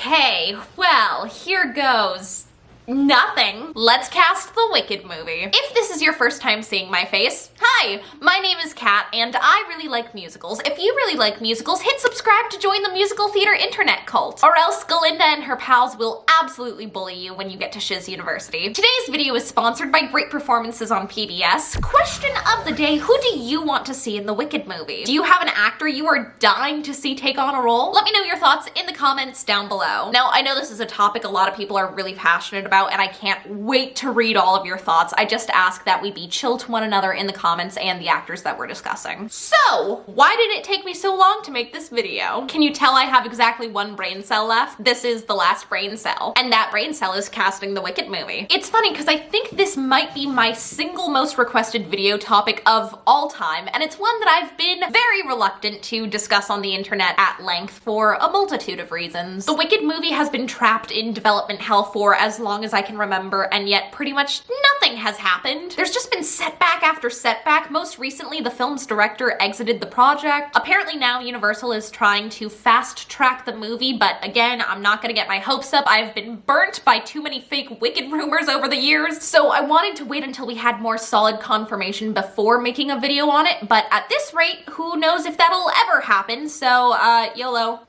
Okay, well, here goes nothing. Let's cast the Wicked movie. If this is your first time seeing my face, hi, my name is Kat and I really like musicals. If you really like musicals, hit subscribe to join the musical theater internet cult, or else Galinda and her pals will absolutely bully you when you get to Shiz University. Today's video is sponsored by great performances on PBS. Question of the day, who do you want to see in the Wicked movie? Do you have an actor you are dying to see take on a role? Let me know your thoughts in the comments down below. Now, I know this is a topic a lot of people are really passionate about, and I can't wait to read all of your thoughts. I just ask that we be chill to one another in the comments and the actors that we're discussing. So, why did it take me so long to make this video? Can you tell I have exactly one brain cell left? This is the last brain cell, and that brain cell is casting the Wicked movie. It's funny because I think this might be my single most requested video topic of all time, and it's one that I've been very reluctant to discuss on the internet at length for a multitude of reasons. The Wicked movie has been trapped in development hell for as long as I can remember, and yet pretty much nothing has happened. There's just been setback after setback. Most recently, the film's director exited the project. Apparently now Universal is trying to fast track the movie, but again, I'm not gonna get my hopes up. I've been burnt by too many fake Wicked rumors over the years, so I wanted to wait until we had more solid confirmation before making a video on it, but at this rate, who knows if that'll ever happen, so YOLO.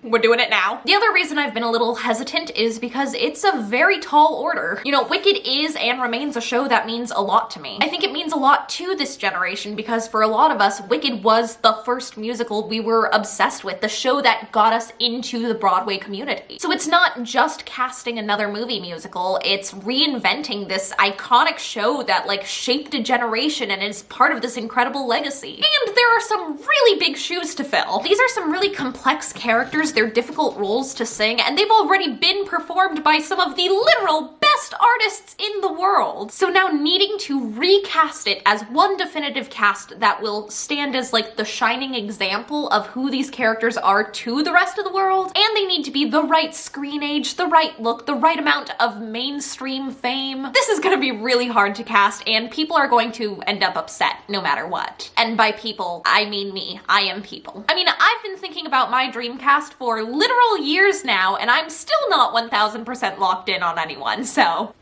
We're doing it now. The other reason I've been a little hesitant is because it's a very tall order. You know, Wicked is and remains a show that means a lot to me. I think it means a lot to this generation because for a lot of us, Wicked was the first musical we were obsessed with, the show that got us into the Broadway community. So it's not just casting another movie musical, it's reinventing this iconic show that like shaped a generation and is part of this incredible legacy. And there are some really big shoes to fill. These are some really complex characters, they're difficult roles to sing, and they've already been performed by some of the literal best artists in the world. So now needing to recast it as one definitive cast that will stand as like the shining example of who these characters are to the rest of the world, and they need to be the right screen age, the right look, the right amount of mainstream fame. This is gonna be really hard to cast, and people are going to end up upset no matter what. And by people, I mean me. I am people. I mean, I've been thinking about my dream cast for literal years now, and I'm still not 1000% locked in on anyone, so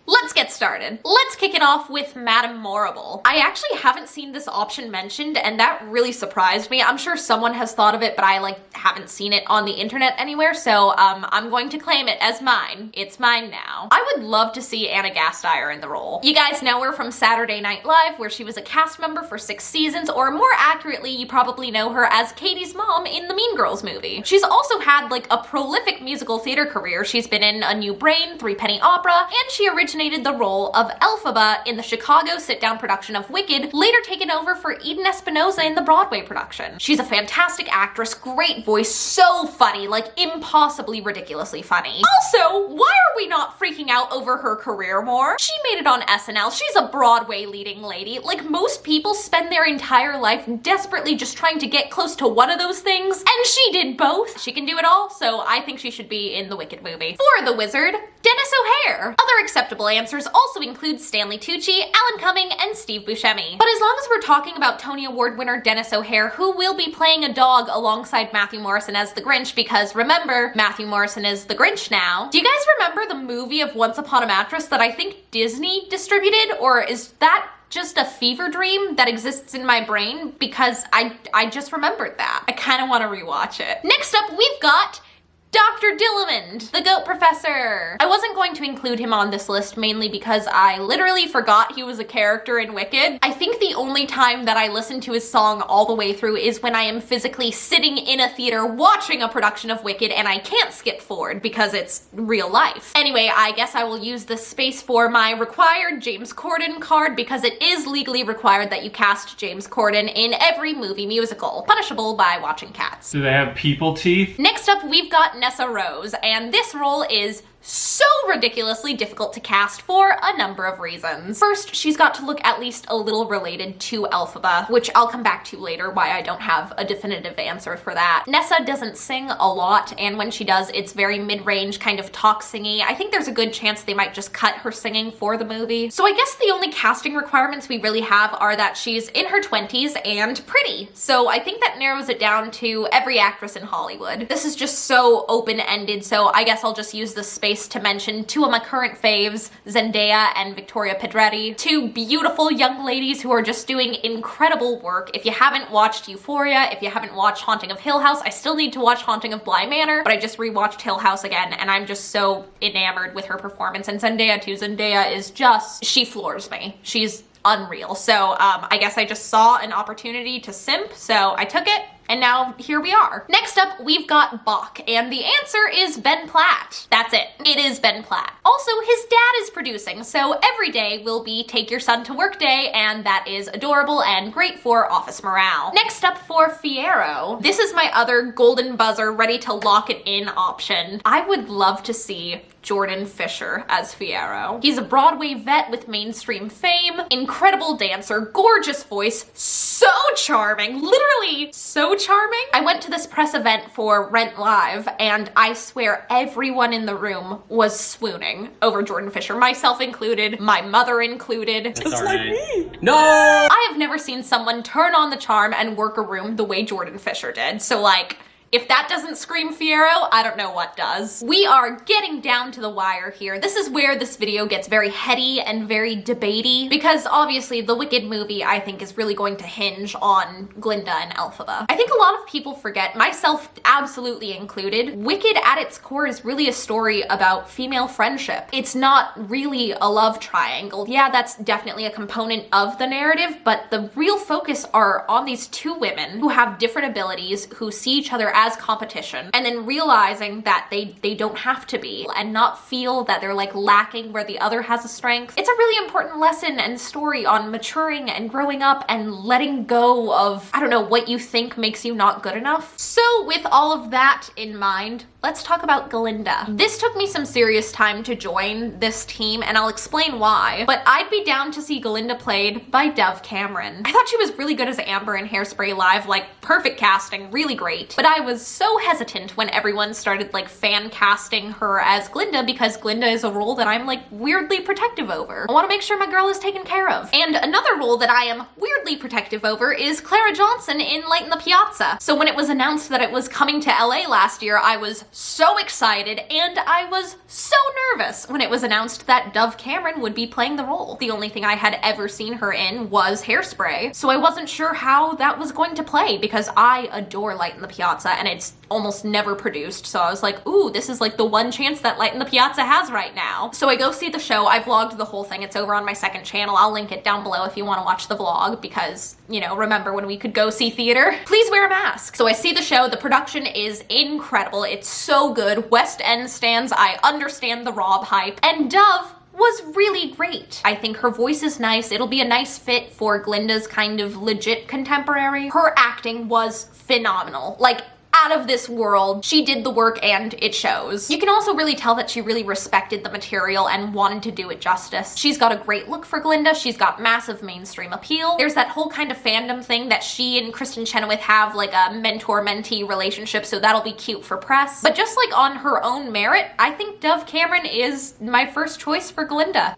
let's get started. Let's kick it off with Madame Morrible. I actually haven't seen this option mentioned, and that really surprised me. I'm sure someone has thought of it, but I haven't seen it on the internet anywhere, so I'm going to claim it as mine. It's mine now. I would love to see Anna Gasteyer in the role. You guys know her from Saturday Night Live, where she was a cast member for 6 seasons, or more accurately, you probably know her as Katie's mom in the Mean Girls movie. She's also had a prolific musical theater career. She's been in A New Brain, Threepenny Opera, and she originated the role of Elphaba in the Chicago sit-down production of Wicked, later taken over for Eden Espinosa in the Broadway production. She's a fantastic actress, great voice, so funny, impossibly ridiculously funny. Also, why are we not freaking out over her career more? She made it on SNL. She's a Broadway leading lady. Most people spend their entire life desperately just trying to get close to one of those things, and she did both. She can do it all, so I think she should be in the Wicked movie. For the Wizard, Dennis O'Hare. Other acceptable answers also include Stanley Tucci, Alan Cumming, and Steve Buscemi. But as long as we're talking about Tony Award winner Dennis O'Hare, who will be playing a dog alongside Matthew Morrison as the Grinch, because remember, Matthew Morrison is the Grinch now. Do you guys remember the movie of Once Upon a Mattress that I think Disney distributed, or is that just a fever dream that exists in my brain? Because I just remembered that. I kind of want to rewatch it. Next up, we've got Dr. Dillamond, the goat professor. I wasn't going to include him on this list mainly because I literally forgot he was a character in Wicked. I think the only time that I listen to his song all the way through is when I am physically sitting in a theater watching a production of Wicked and I can't skip forward because it's real life. Anyway, I guess I will use this space for my required James Corden card because it is legally required that you cast James Corden in every movie musical, punishable by watching Cats. Do they have people teeth? Next up, we've got Nessarose, and this role is so ridiculously difficult to cast for a number of reasons. First, she's got to look at least a little related to Elphaba, which I'll come back to later why I don't have a definitive answer for that. Nessa doesn't sing a lot, and when she does, it's very mid-range, kind of talk-singy. I think there's a good chance they might just cut her singing for the movie. So I guess the only casting requirements we really have are that she's in her 20s and pretty. So I think that narrows it down to every actress in Hollywood. This is just so open-ended, so I guess I'll just use this space to mention two of my current faves, Zendaya and Victoria Pedretti, two beautiful young ladies who are just doing incredible work. If you haven't watched Euphoria, if you haven't watched Haunting of Hill House, I still need to watch Haunting of Bly Manor, but I just rewatched Hill House again, and I'm just so enamored with her performance. And Zendaya too. Zendaya is just, she floors me. She's unreal. So I guess I just saw an opportunity to simp, so I took it. And now here we are. Next up, we've got Bach, and the answer is Ben Platt. That's it. It is Ben Platt. Also, his dad is producing, so every day will be Take Your Son to Work Day, and that is adorable and great for office morale. Next up for Fiyero. This is my other golden buzzer, ready to lock it in option. I would love to see Jordan Fisher as Fiyero. He's a Broadway vet with mainstream fame, incredible dancer, gorgeous voice, so charming, literally so charming. I went to this press event for Rent Live, and I swear everyone in the room was swooning over Jordan Fisher, myself included, my mother included. Just like me. No! I have never seen someone turn on the charm and work a room the way Jordan Fisher did, so like, if that doesn't scream Fiyero, I don't know what does. We are getting down to the wire here. This is where this video gets very heady and very debatey, because obviously the Wicked movie, I think, is really going to hinge on Glinda and Elphaba. I think a lot of people forget, myself absolutely included, Wicked at its core is really a story about female friendship. It's not really a love triangle. Yeah, that's definitely a component of the narrative, but the real focus are on these two women who have different abilities, who see each other as competition, and then realizing that they don't have to be, and not feel that they're like lacking where the other has a strength. It's a really important lesson and story on maturing and growing up and letting go of, I don't know, what you think makes you not good enough. So with all of that in mind, let's talk about Galinda. This took me some serious time to join this team, and I'll explain why, but I'd be down to see Galinda played by Dove Cameron. I thought she was really good as Amber in Hairspray Live, like perfect casting, really great, but I was so hesitant when everyone started like fan casting her as Glinda, because Glinda is a role that I'm like weirdly protective over. I want to make sure my girl is taken care of. And another role that I am weirdly protective over is Clara Johnson in Light in the Piazza. So when it was announced that it was coming to LA last year, I was so excited, and I was so nervous when it was announced that Dove Cameron would be playing the role. The only thing I had ever seen her in was Hairspray, so I wasn't sure how that was going to play, because I adore Light in the Piazza, and it's almost never produced, so I was like, ooh, this is like the one chance that Light in the Piazza has right now. So I go see the show. I vlogged the whole thing. It's over on my second channel. I'll link it down below if you want to watch the vlog, because, you know, remember when we could go see theater? Please wear a mask. So I see the show. The production is incredible. It's so good. West End stands. I understand the Rob hype. And Dove was really great. I think her voice is nice. It'll be a nice fit for Glinda's kind of legit contemporary. Her acting was phenomenal. Like, out of this world. She did the work, and it shows. You can also really tell that she really respected the material and wanted to do it justice. She's got a great look for Glinda. She's got massive mainstream appeal. There's that whole kind of fandom thing that she and Kristen Chenoweth have, like a mentor-mentee relationship, so that'll be cute for press. But just like on her own merit, I think Dove Cameron is my first choice for Glinda.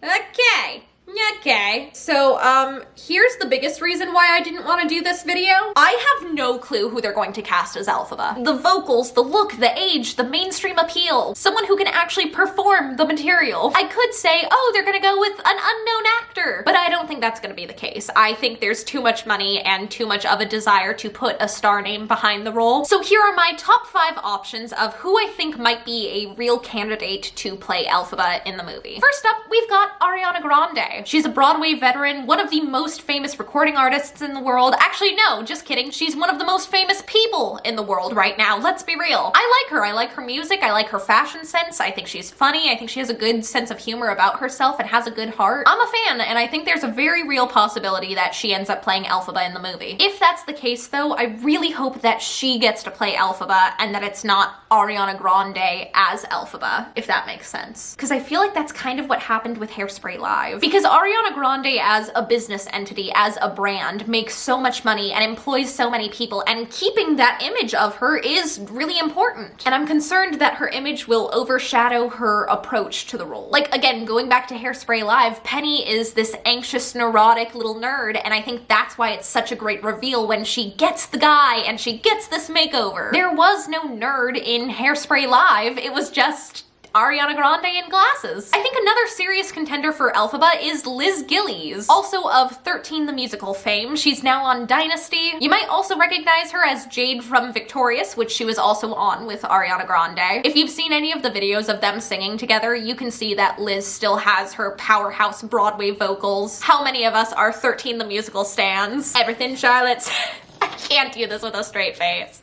Okay, so here's the biggest reason why I didn't want to do this video. I have no clue who they're going to cast as Elphaba. The vocals, the look, the age, the mainstream appeal, someone who can actually perform the material. I could say, oh, they're gonna go with an unknown actor, but I don't think that's gonna be the case. I think there's too much money and too much of a desire to put a star name behind the role. So here are my top 5 options of who I think might be a real candidate to play Elphaba in the movie. First up, we've got Ariana Grande. She's a Broadway veteran, one of the most famous recording artists in the world. Actually, no, just kidding. She's one of the most famous people in the world right now. Let's be real. I like her. I like her music. I like her fashion sense. I think she's funny. I think she has a good sense of humor about herself and has a good heart. I'm a fan, and I think there's a very real possibility that she ends up playing Elphaba in the movie. If that's the case, though, I really hope that she gets to play Elphaba and that it's not Ariana Grande as Elphaba, if that makes sense. Because I feel like that's kind of what happened with Hairspray Live. Because Ariana Grande as a business entity, as a brand, makes so much money and employs so many people, and keeping that image of her is really important. And I'm concerned that her image will overshadow her approach to the role. Like, again, going back to Hairspray Live, Penny is this anxious, neurotic little nerd, and I think that's why it's such a great reveal when she gets the guy and she gets this makeover. There was no nerd in Hairspray Live, it was just Ariana Grande in glasses. I think another serious contender for Elphaba is Liz Gillies, also of 13 the Musical fame. She's now on Dynasty. You might also recognize her as Jade from Victorious, which she was also on with Ariana Grande. If you've seen any of the videos of them singing together, you can see that Liz still has her powerhouse Broadway vocals. How many of us are 13 the Musical stans? Everything Charlotte's. I can't do this with a straight face.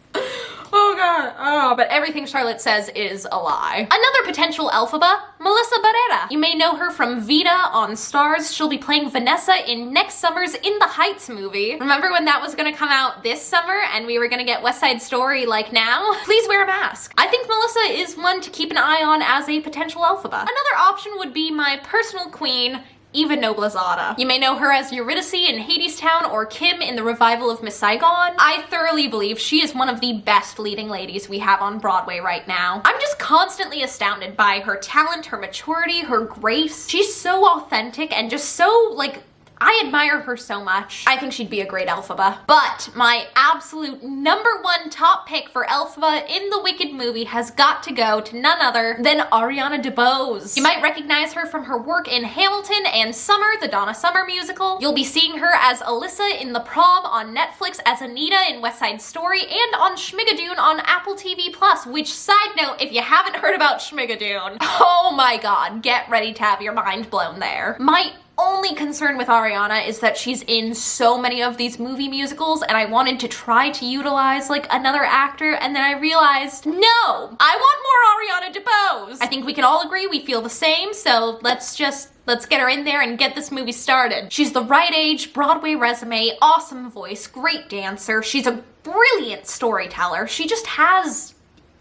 Oh god, oh, but everything Charlotte says is a lie. Another potential Elphaba, Melissa Barrera. You may know her from Vita on Starz. She'll be playing Vanessa in next summer's In the Heights movie. Remember when that was gonna come out this summer and we were gonna get West Side Story like now? Please wear a mask. I think Melissa is one to keep an eye on as a potential Elphaba. Another option would be my personal queen, Eva Noblezada. You may know her as Eurydice in Hadestown or Kim in the revival of Miss Saigon. I thoroughly believe she is one of the best leading ladies we have on Broadway right now. I'm just constantly astounded by her talent, her maturity, her grace. She's so authentic and just so, like, I admire her so much. I think she'd be a great Elphaba. But my absolute #1 top pick for Elphaba in the Wicked movie has got to go to none other than Ariana DeBose. You might recognize her from her work in Hamilton and Summer, the Donna Summer musical. You'll be seeing her as Alyssa in The Prom on Netflix, as Anita in West Side Story, and on Schmigadoon on Apple TV+, which, side note, if you haven't heard about Schmigadoon, oh my god, get ready to have your mind blown there. My only concern with Ariana is that she's in so many of these movie musicals, and I wanted to try to utilize like another actor, and then I realized, no, I want more Ariana DeBose. I think we can all agree we feel the same, so let's get her in there and get this movie started. She's the right age, Broadway resume, awesome voice, great dancer. She's a brilliant storyteller. She just has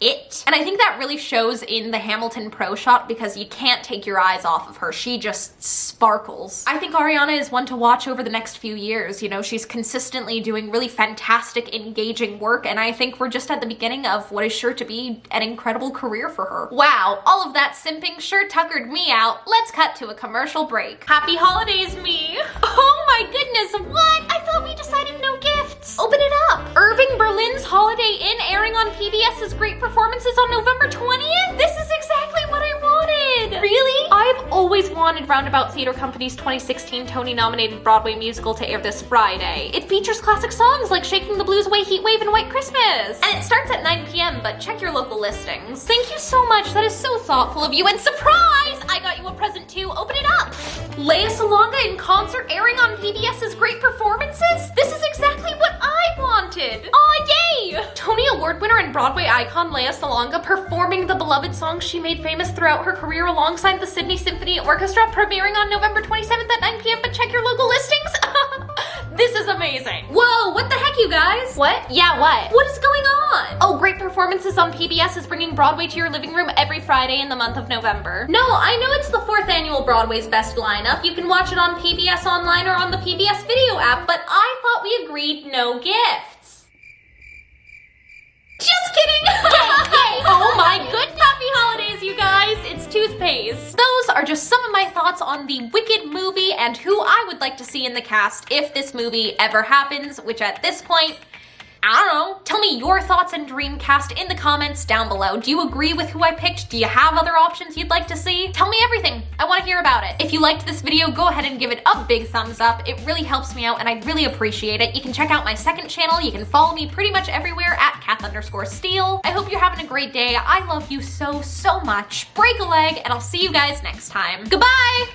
it. And I think that really shows in the Hamilton Pro Shot because you can't take your eyes off of her. She just sparkles. I think Ariana is one to watch over the next few years. You know, she's consistently doing really fantastic, engaging work, and I think we're just at the beginning of what is sure to be an incredible career for her. Wow, all of that simping sure tuckered me out. Let's cut to a commercial break. Happy holidays, me! Oh my goodness, what? I thought we decided no gifts. Open it up. Irving Berlin's Holiday Inn airing on PBS's Great Performances on November 20th? This is exactly what I wanted! Really? I've always wanted Roundabout Theater Company's 2016 Tony-nominated Broadway musical to air this Friday. It features classic songs like Shaking the Blues Away, Heat Wave, and White Christmas. And it starts at 9 p.m., but check your local listings. Thank you so much, that is so thoughtful of you, and surprise! I got you a present too, open it up! Lea Salonga in concert airing on PBS's Great Performances? This is exactly what I wanted! Aw, yay! Tony Award winner and Broadway icon Lea Salonga performing the beloved songs she made famous throughout her career alongside the Sydney Symphony Orchestra, premiering on November 27th at 9 p.m., but check your local listings! This is amazing. Whoa, what the heck, you guys? What? Yeah, what? What is going on? Oh, Great Performances on PBS is bringing Broadway to your living room every Friday in the month of November. No, I know it's the 4th annual Broadway's Best Lineup. You can watch it on PBS Online or on the PBS Video app, but I thought we agreed no gifts. Just kidding! Yay! Oh my goodness! Happy holidays, you guys! It's toothpaste. Those are just some of my thoughts on the Wicked movie and who I would like to see in the cast if this movie ever happens, which at this point, I don't know. Tell me your thoughts and dream cast in the comments down below. Do you agree with who I picked? Do you have other options you'd like to see? Tell me everything. I want to hear about it. If you liked this video, go ahead and give it a big thumbs up. It really helps me out and I really appreciate it. You can check out my second channel. You can follow me pretty much everywhere at Kath_Steele. I hope you're having a great day. I love you so, so much. Break a leg and I'll see you guys next time. Goodbye!